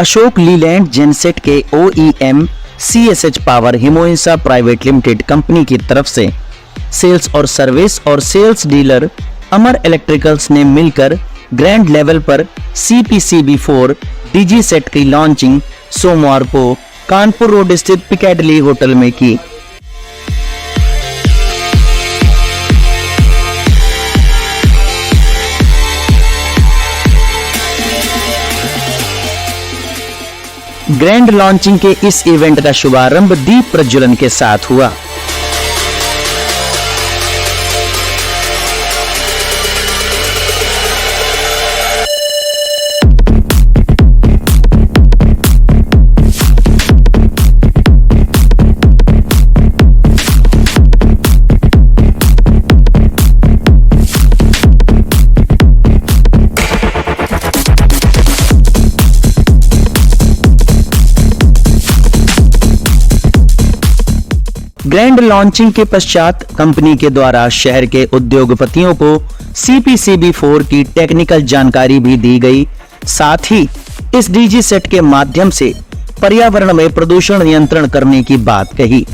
Ashok Leyland genset के OEM CSH power Himoinsa private limited company की तरफ से सेल्स और सर्विस और सेल्स डीलर अमर इलेक्ट्रिकल्स ने मिलकर ग्रैंड लेवल पर CPCB4 DG सेट की लॉन्चिंग सोमवार को कानपुर रोड स्थित पिकेडली होटल में की। ग्रैंड लॉन्चिंग के इस इवेंट का शुभारंभ दीप प्रज्वलन के साथ हुआ। ग्रैंड लॉन्चिंग के पश्चात कंपनी के द्वारा शहर के उद्योगपतियों को CPCB4 की टेक्निकल जानकारी भी दी गई। साथ ही इस DG सेट के माध्यम से पर्यावरण में प्रदूषण नियंत्रण करने की बात कही।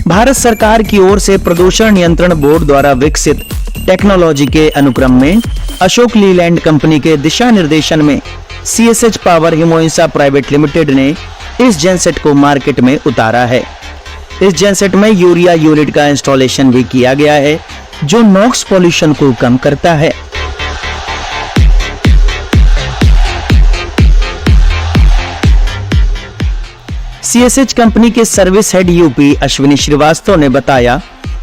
भारत सरकार की ओर से प्रदूषण नियंत्रण बोर्ड द्वारा विकसित टेक्नोलॉजी के अनुक्रम में अशोक लीलैंड कंपनी के दिशा निर्देशन में CSH power Himoinsa private limited ने इस जेनसेट को मार्केट में उतारा है। इस जेनसेट में यूरिया यूनिट का इंस्टॉलेशन भी किया गया है जो नॉक्स पॉल्यूशन को कम करता है। CSH कंपनी के service head UP Ashwini Srivastava ने बताया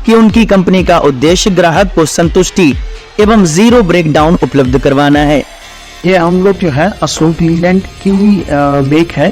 कि उनकी कंपनी का उद्देश्य ग्राहक को संतुष्टि एवं जीरो ब्रेकडाउन उपलब्ध करवाना है। ये हम लोग जो है अशोक लीलैंड की बेक है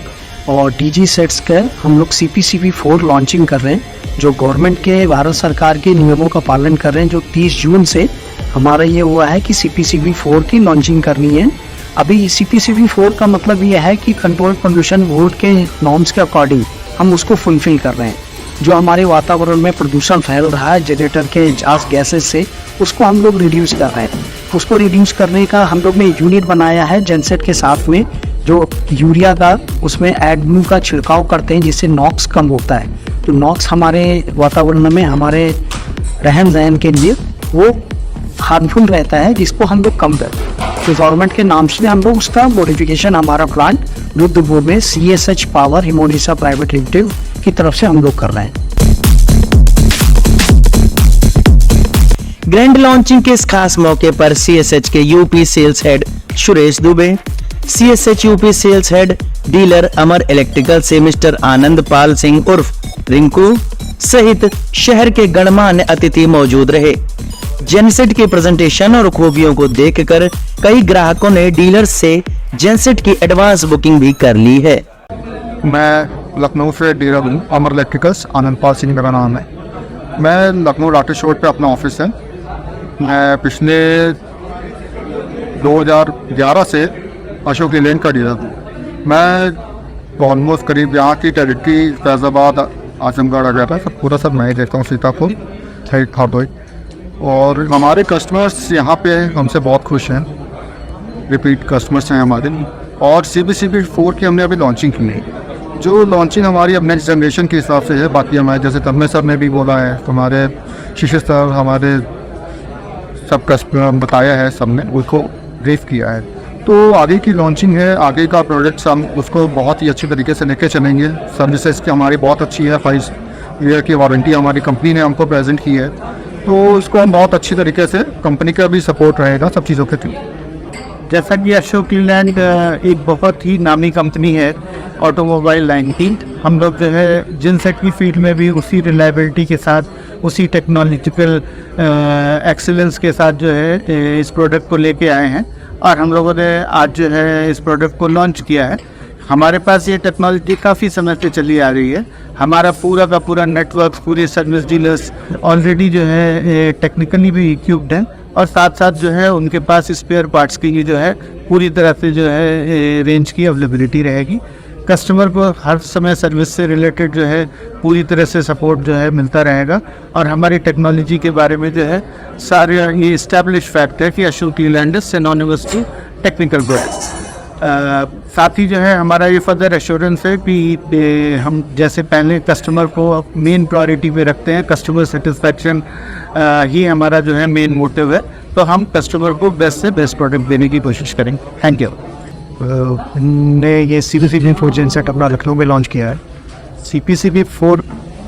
और DG सेट्स का हम लोग CPCB4 लॉन्चिंग कर रहे हैं जो गवर्नमेंट के भारत सरकार के नियमों का पालन कर रहे हैं। जो 30 जून से हमारा ये हुआ है कि CPCB4 की लॉन्चिंग करनी है। अभी CPCB4 का मतलब ये है कि कंट्रोल पोल्यूशन बोर्ड के नॉर्म्स के अकॉर्डिंग हम उसको फुलफिल कर रहे हैं। जो हमारे वातावरण में प्रदूषण फैल रहा है जनरेटर के एग्जॉस्ट गैसेस से, उसको हम लोग रिड्यूस कर रहे हैं। उसको रिड्यूस करने का हम लोग ने यूनिट बनाया है जेनसेट के साथ में, जो यूरिया का उसमें एडब्लू का छिड़काव करते हैं जिससे नॉक्स कम होता है। तो नॉक्स हमारे वातावरण में हमारे रहन सहन के लिए वो हार्मफुल रहता है जिसको हम लोग कम करते हैं। तो गवर्नमेंट के नाम से हम लोग उसका मॉडिफिकेशन हमारा प्लांट रुद्रपुर में CSH power Himoinsa private limited की तरफ से हम लोग कर रहे हैं। ग्रैंड लॉन्चिंग के इस खास मौके पर CSH के UP sales head Suresh Dubey, CSH UP sales head dealer Amar electrical से मिस्टर आनंद पाल सिंह उर्फ रिंकू सहित शहर के गणमान्य अतिथि मौजूद रहे। जेनसेट के प्रेजेंटेशन और खूबियों को देखकर कई ग्राहकों ने डीलर से जेनसेट की एडवांस बुकिंग भी कर ली है। मैं लखनऊ से डीलर हूँ, अमर इलेक्ट्रिकल्स, आनंद पाल सिंह मेरा नाम है। मैं लखनऊ राकेश रोड पे अपना ऑफिस है। मैं पिछले 2011 से अशोक लीलैंड का डीलर हूँ। मैं ऑलमोस्ट करीब यहाँ की टेरिटरी फैजाबाद, आजमगढ़ वगैरह सब पूरा सब मैं ही देखता हूँ, सीतापुर, हरदोई। और हमारे कस्टमर्स यहाँ पे हमसे बहुत खुश हैं, रिपीट कस्टमर्स हैं हमारे। और CPCB4 की हमने अभी लॉन्चिंग की है, जो लॉन्चिंग हमारी अब नेक्स्ट जनरेशन के हिसाब से है। बाकी हमारे जैसे तन्मय सर ने भी बोला है, हमारे शीशे सर, हमारे सब कस्टमर बताया है, सब ने उसको ब्रीफ किया है। तो आगे की लॉन्चिंग है, आगे का प्रोडक्ट्स हम उसको बहुत ही अच्छी तरीके से लेके चलेंगे। सर्विसेज की हमारी बहुत अच्छी है, 5 ईयर की वारंटी हमारी कंपनी ने हमको प्रेजेंट की है। तो इसको हम बहुत अच्छी तरीके से, कंपनी का भी सपोर्ट रहेगा सब चीज़ों के थ्रू। जैसा कि अशोक लीलैंड एक बहुत ही नामी कंपनी है ऑटोमोबाइल लाइन की। हम लोग जो है जेनसेट की फील्ड में भी उसी रिलायबिलिटी के साथ, उसी टेक्नोलॉजिकल एक्सीलेंस के साथ जो है इस प्रोडक्ट को लेके आए हैं और हम लोगों ने आज जो है इस प्रोडक्ट को लॉन्च किया है। हमारे पास ये टेक्नोलॉजी काफ़ी समय से चली आ रही है। हमारा पूरा का पूरा नेटवर्क, पूरे सर्विस डीलर्स ऑलरेडी जो है टेक्निकली भी इक्विप्ड हैं और साथ साथ जो है उनके पास स्पेयर पार्ट्स की जो है पूरी तरह से जो है रेंज की अवेलेबिलिटी रहेगी। कस्टमर को हर समय सर्विस से रिलेटेड जो है पूरी तरह से सपोर्ट जो है मिलता रहेगा। और हमारी टेक्नोलॉजी के बारे में जो है सारे ये इस्टेब्लिश फैक्ट है कि Ashok Leyland is synonymous to technical products. साथ ही जो है हमारा ये फर्दर एश्योरेंस है कि हम जैसे पहले कस्टमर को मेन प्रायोरिटी पे रखते हैं, कस्टमर सेटिस्फैक्शन ही हमारा जो है मेन मोटिव है, तो हम कस्टमर को बेस्ट से बेस्ट प्रोडक्ट देने की कोशिश करेंगे। Thank you. हमने ये CPCB4 जेनसेट अपना लखनऊ में लॉन्च किया है। CPCB4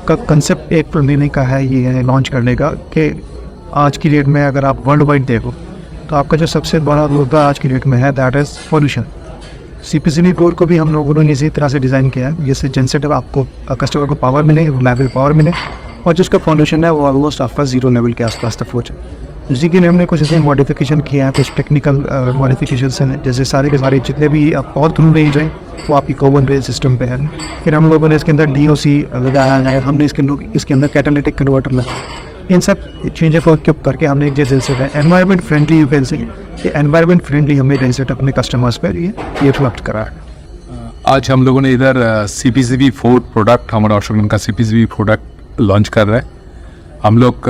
का कंसेप्ट एक महीने का है, ये है लॉन्च करने का कि आज की डेट में अगर आप वर्ल्ड वाइड देखो तो आपका जो सबसे बड़ा मुद्दा आज की डेट में है दैट इज़ पॉल्यूशन। CPCB4 को भी हम लोगों ने इसी तरह से डिज़ाइन किया है, जिससे जेनसेट आपको कस्टमर को पावर मिले, रिलायबल पावर मिले, और जिसका पॉल्यूशन है वो ऑलमोस्ट आपका जीरो लेवल के आसपास तक पहुँचे। इसी के लिए हमने कुछ ऐसे मॉडिफिकेशन किया है, कुछ टेक्निकल मॉडिफिकेशन हैं, जैसे सारे के सारे जितने भी आप और थ्रू रेंज हैं वो आपकी कॉमन रेंज सिस्टम पे है। फिर हम लोगों ने इसके अंदर DOC लगाया है, हमने इसके अंदर कैटालिटिक कन्वर्टर लगाया। इन सब चेंजेस को क्यों करके हमने एक जैसे सेट है environment friendly, you can say environment friendly हमने जेनसेट अपने कस्टमर्स पर ये फ्लक्ट करा है। आज हम लोगों ने इधर CPCB4 प्रोडक्ट, हमारा अशोक का CPCB प्रोडक्ट लॉन्च कर रहे हैं। हम लोग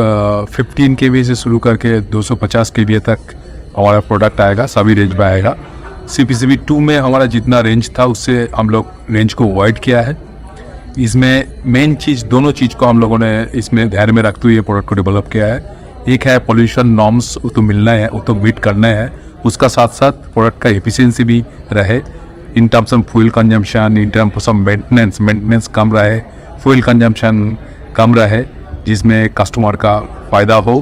15 kVA से शुरू करके 250 kVA तक हमारा प्रोडक्ट आएगा, सभी रेंज में आएगा। CPCB2 में हमारा जितना रेंज था उससे हम लोग रेंज को वाइड किया है। इसमें मेन चीज़, दोनों चीज़ को हम लोगों ने इसमें ध्यान में रखते हुए ये प्रोडक्ट को डेवलप किया है। एक है पॉल्यूशन नॉर्म्स, वो तो मिलना है, वो तो मीट करना है, उसका साथ साथ प्रोडक्ट का एफिशिएंसी भी रहे in terms of fuel consumption, in terms of maintenance कम रहे, फ्यूल कंजम्पशन कम रहे, जिसमें कस्टमर का फ़ायदा हो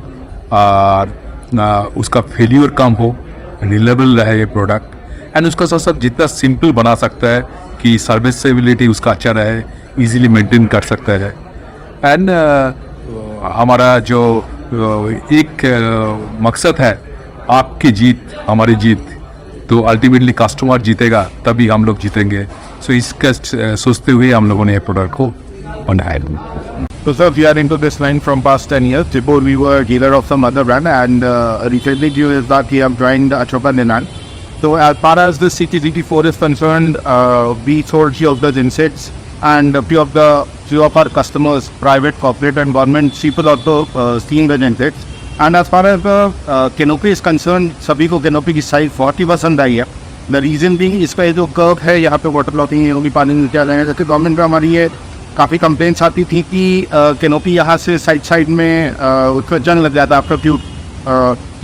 और उसका फेल्यूर कम हो, रिलायबल रहे ये प्रोडक्ट। एंड उसका साथ साथ जितना सिंपल बना सकता है कि सर्विसेबिलिटी उसका अच्छा रहे, इजीली मेंटेन कर सकता है। एंड हमारा जो एक मकसद है, आपकी जीत हमारी जीत, तो अल्टीमेटली कस्टमर जीतेगा तभी हम लोग जीतेंगे। सो इसका सोचते हुए हम लोगों ने ये प्रोडक्ट को बनाया। So sir, we are into this line from past 10 years. Before we were a dealer of some other brand, and recently due is that we have joined Ashoka Leyland. So as far as the CPCB4 is concerned, we sold few of the gensets, and few of our customers, private, corporate and government people also seeing the gensets. And as far as the canopy is concerned, सभी को canopy की size बहुत ही पसंद आई है। The reason being इसका ये जो कर्व है, यहाँ पे वाटर लॉकिंग है, वो भी पानी नीचे आ जाएगा। जैसे गवर्नमेंट में हमारी ये काफ़ी कंप्लेंट्स आती थी कि कैनोपी यहाँ से साइड में उसका जंग लग जाता है आफ्टर फ्यू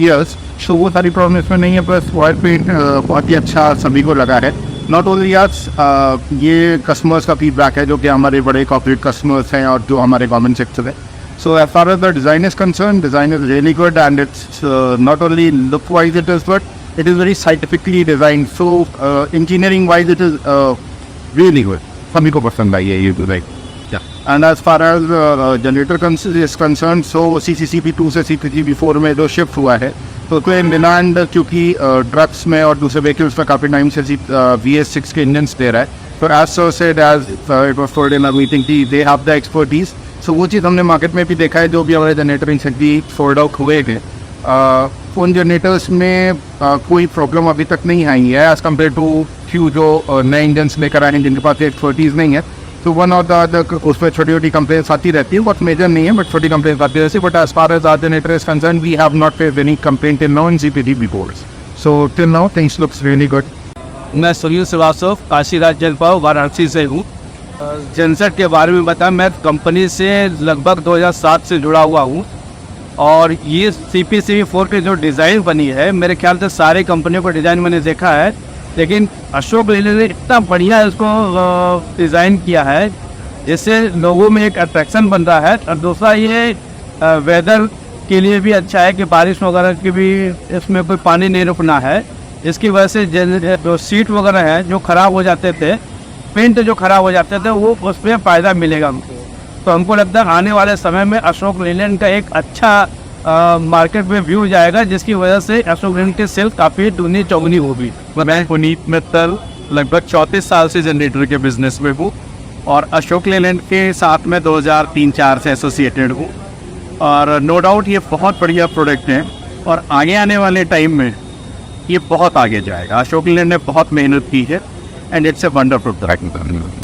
ईयर्स। सो वो सारी प्रॉब्लम इसमें नहीं है, बस वायर पेंट बहुत ही अच्छा सभी को लगा है। नॉट ओनली आज ये कस्टमर्स का फीडबैक है जो कि हमारे बड़े कॉर्पोरेट कस्टमर्स हैं और जो हमारे गवर्नमेंट सेक्टर है। So as far as the design is concern, design is really good and it's not only look wise it is but it is very scientifically design. So engineering wise it is really good, सभी को पसंद आई है ये design. And as far as generator is concerned, so CPCB2 से CPCB4 में जो shift हुआ है, तो कोई मिलान क्योंकि ट्रक्स में और दूसरे व्हीकल्स में काफ़ी टाइम से VS6 के इंजन्स दे रहा है, तो as so said as it was told in a meeting कि they have the expertise. So वो चीज़ हमने मार्केट में भी देखा है, जो भी हमारे जनरेटर रिसेंटली सोल्ड आउट हुए थे, उन जनरेटर्स में कोई प्रॉब्लम अभी तक नहीं आई है एज़ कम्पेयर टू फ्यू जो नए इंजन्स लेकर आए हैं जिनके पास एक्सपर्टीज़ नहीं है। तो वन और द अदर उसमें छोटी छोटी कंप्लेंट्स आती रहती है, बहुत मेजर नहीं है बट छोटी कंप्लेंट्स आती रहती है। But as far as our generator is concern, we have not faced any complaint till now in CPCB4। So till now things looks really good. मैं सुनील श्रीवास्तव काशीराज जनपद वाराणसी से हूँ। जेनसेट के बारे में बताया, मैं कंपनी से लगभग 2007 से जुड़ा हुआ हूँ और ये CPCB4 की जो डिज़ाइन बनी है, मेरे ख्याल से सारे कंपनियों का डिज़ाइन मैंने देखा है, लेकिन अशोक लीलैंड ने इतना बढ़िया इसको डिज़ाइन किया है जिससे लोगों में एक अट्रैक्शन बन रहा है। और दूसरा ये वेदर के लिए भी अच्छा है कि बारिश वगैरह की भी इसमें कोई पानी नहीं रुकना है, जिसकी वजह से जो सीट वगैरह है जो ख़राब हो जाते थे, पेंट जो ख़राब हो जाते थे, वो उसमें फ़ायदा मिलेगा हमको। तो हमको लगता है आने वाले समय में अशोक लीलैंड का एक अच्छा मार्केट में व्यू जाएगा, जिसकी वजह से अशोक लीलैंड की सेल काफ़ी दूनी चौगुनी होगी। मैं पुनीत मित्तल लगभग 34 साल से जनरेटर के बिजनेस में हूँ और अशोक लीलैंड के साथ में 2003-04 से एसोसिएटेड हूँ। और नो डाउट ये बहुत बढ़िया प्रोडक्ट हैं। और आगे आने वाले टाइम में ये बहुत आगे जाएगा। अशोक लीलैंड ने बहुत मेहनत की है and it's a wonderful product.